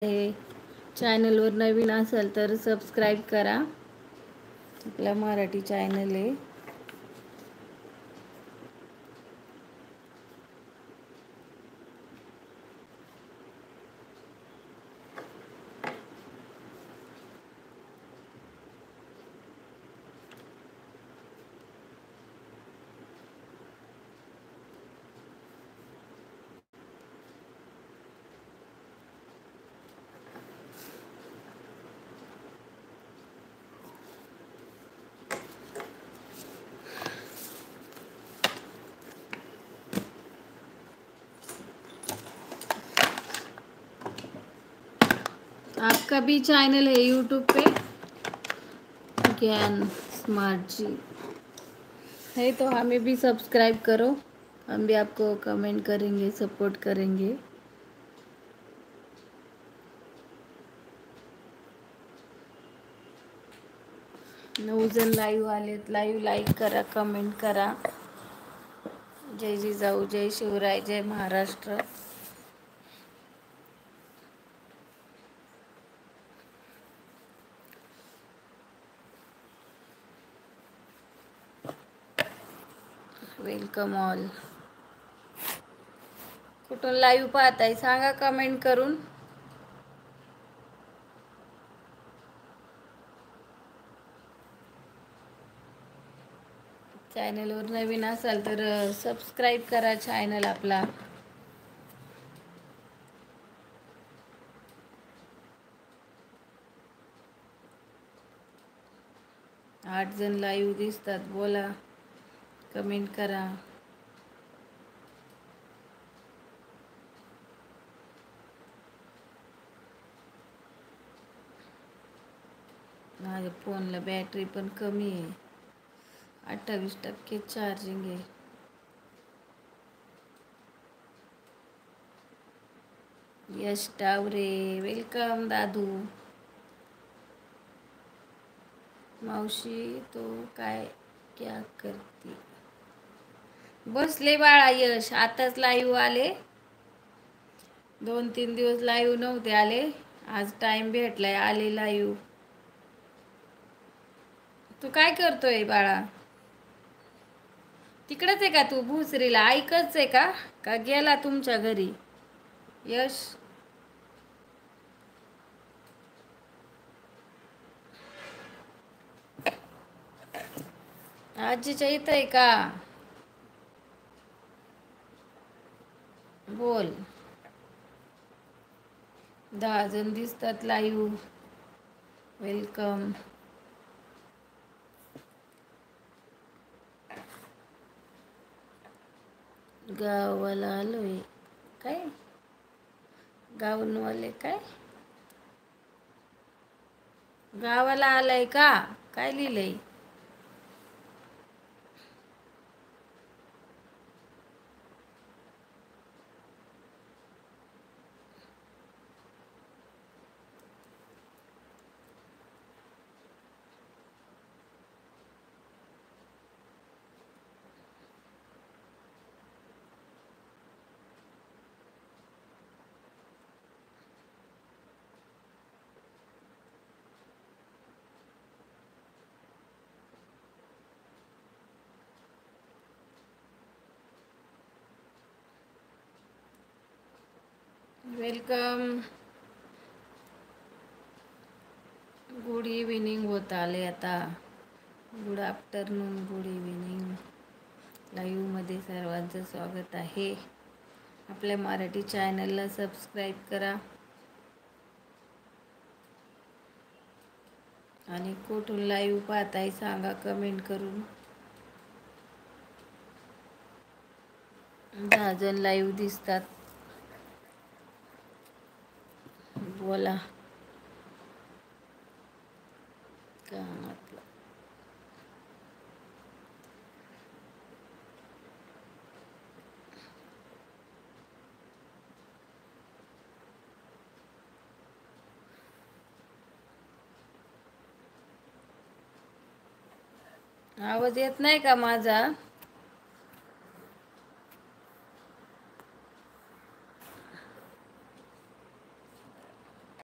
आहे. चॅनलवर नवीन असाल तर सबस्क्राईब करा. आपला मराठी चॅनल आहे. आपका भी चैनल है यूट्यूब पे, ज्ञान स्मार्ट जी है, तो हमें भी सब्सक्राइब करो. हम भी आपको कमेंट करेंगे, सपोर्ट करेंगे. 9 जण लाईव्ह आलेत. लाईव्ह लाईक करा, कमेंट करा. जय जिजाऊ, जय शिवराय, जय महाराष्ट्र. Welcome all. कुठून लाईव्ह पाहताय सांगा कमेंट करून. चॅनलवर नवीन असाल तर सबस्क्राईब करा चॅनल आपला. 8 जण लाईव्ह दिसतात. बोला, कमेंट करा. माझ्या फोनला बॅटरी पण कमी आहे. 28% चार्जिंग आहे. यश टावरे, वेलकम दादू. मावशी तो काय क्या करती. बसले बाळा यश. आताच लाईव्ह आले. 2-3 दिवस लाईव्ह नव्हते आले. आज टाइम भेटलाय, आले लाईव्ह. तू काय करतोय बाळा? तिकडच आहे का तू भुसरीला? ऐकच आहे का का गेला तुमच्या घरी? यश आजीच्या इथं आहे का? बोल. 10 जण दिसतात लाईव्ह. वेलकम. गावाला आलोय. काय गावनवाले? काय गावाला आलाय का? काय लिहिलंय? वेलकम. गुड इव्हिनिंग होत आले आता. Good afternoon, good evening. लाईव्हमध्ये सर्वांचं स्वागत आहे. आपल्या मराठी चॅनलला सबस्क्राईब करा. आणि कुठून लाईव्ह पाहताय सांगा कमेंट करून. 10 जण लाईव्ह दिसतात. बोला. कानातलं आवाज येत नाही का माझा?